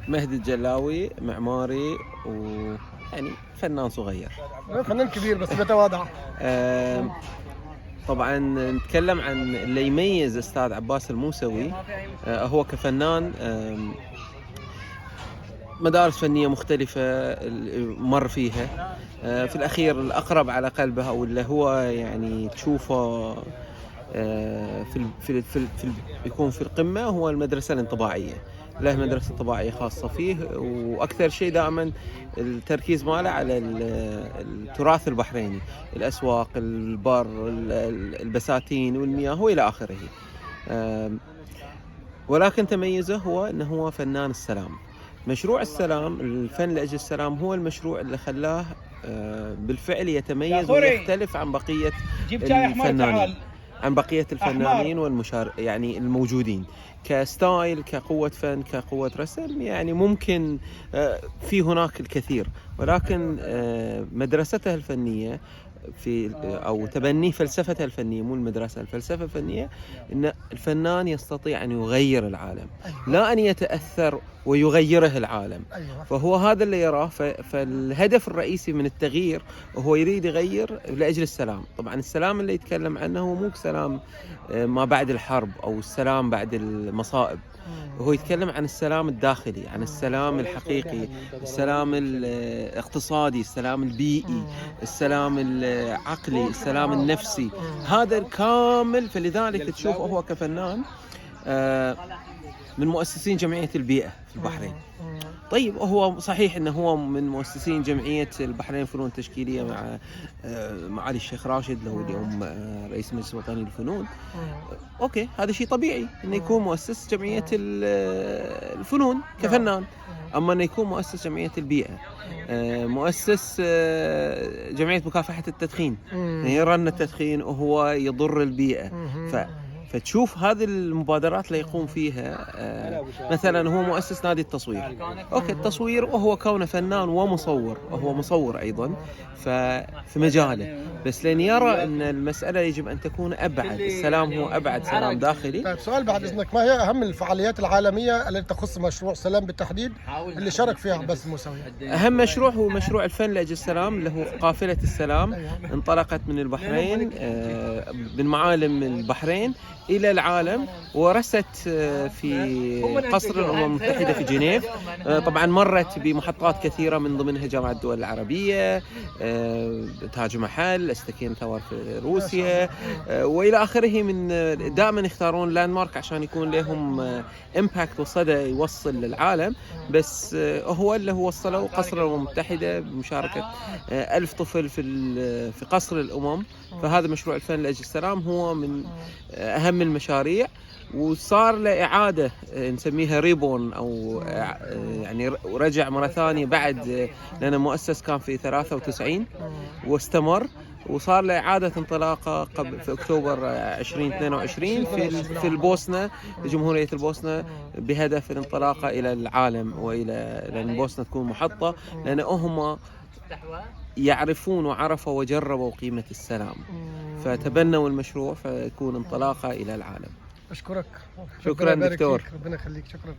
مهدي الجلاوي، معماري ويعني فنان صغير. فنان كبير بس بيتواضع. طبعا نتكلم عن اللي يميز أستاذ عباس الموسوي. هو كفنان مدارس فنية مختلفة مر فيها. في الأخير الأقرب على قلبه أو اللي هو يعني تشوفه يكون في القمة هو المدرسة الانطباعية. له مدرسة طباعية خاصة فيه، وأكثر شيء دائما التركيز ماله على التراث البحريني، الأسواق، البر، البساتين والمياه وإلى آخره. ولكن تميزه هو أنه هو فنان السلام. مشروع السلام، الفن لأجل السلام، هو المشروع اللي خلاه بالفعل يتميز ويختلف عن بقية الفنانين، عن بقية الفنانين يعني الموجودين كستايل، كقوة فن، كقوة رسم. يعني ممكن في هناك الكثير، ولكن مدرسته الفنية أو تبني فلسفته الفنية، مو المدرسة، الفلسفة الفنية، أن الفنان يستطيع أن يغير العالم، لا أن يتأثر ويغيره العالم. فهو هذا اللي يراه. فالهدف الرئيسي من التغيير هو يريد يغير لأجل السلام. طبعا السلام اللي يتكلم عنه هو مو سلام ما بعد الحرب أو السلام بعد المصائب، هو يتكلم عن السلام الداخلي، عن السلام الحقيقي، السلام الاقتصادي، السلام البيئي، السلام العقلي، السلام النفسي، هذا الكامل. فلذلك تشوف هو كفنان من مؤسسين جمعية البيئة في البحرين. طيب هو صحيح انه هو من مؤسسين جمعية البحرين الفنون التشكيلية مع معالي الشيخ راشد، اللي هو اليوم رئيس المجلس الوطني للفنون. اوكي، هذا شيء طبيعي انه يكون مؤسس جمعية الفنون كفنان. اما انه يكون مؤسس جمعية البيئة، مؤسس جمعية مكافحة التدخين، يرى ان التدخين وهو يضر البيئة. فتشوف هذه المبادرات اللي يقوم فيها. مثلا هو مؤسس نادي التصوير. اوكي، التصوير وهو كونه فنان ومصور، وهو مصور ايضا في مجاله، بس لين يرى ان المسألة يجب ان تكون ابعد. السلام هو ابعد سلام داخلي. طيب سؤال بعد اذنك، ما هي اهم الفعاليات العالمية التي تخص مشروع سلام بالتحديد اللي شارك فيها عباس الموسوي؟ اهم مشروع هو مشروع الفن لاجل السلام، اللي هو قافلة السلام. انطلقت من البحرين، من معالم البحرين إلى العالم، ورست في قصر الأمم المتحدة في جنيف. طبعا مرت بمحطات كثيرة، من ضمنها جامعة الدول العربية، تاج محل، استكين تاور في روسيا، وإلى آخره. من دائما يختارون لاندمارك عشان يكون لهم امباكت وصدى يوصل للعالم. بس هو اللي هو وصله قصر الأمم المتحدة بمشاركة 1000 طفل في قصر الأمم. فهذا مشروع الفن لأجل السلام هو من أهم المشاريع، وصار له إعادة نسميها ريبون، أو يعني رجع مرة ثانية بعد، لأنه مؤسس كان في 93 واستمر، وصار له إعادة انطلاقة قبل في أكتوبر 2022 في البوسنة، في جمهورية البوسنة، بهدف الانطلاقة إلى العالم، لأن البوسنة تكون محطة، لأن هم يعرفون وعرفوا وجربوا قيمة السلام، فتبنوا المشروع فيكون انطلاقة إلى العالم. أشكرك. شكرا دكتور. ربنا يخليك. شكرا.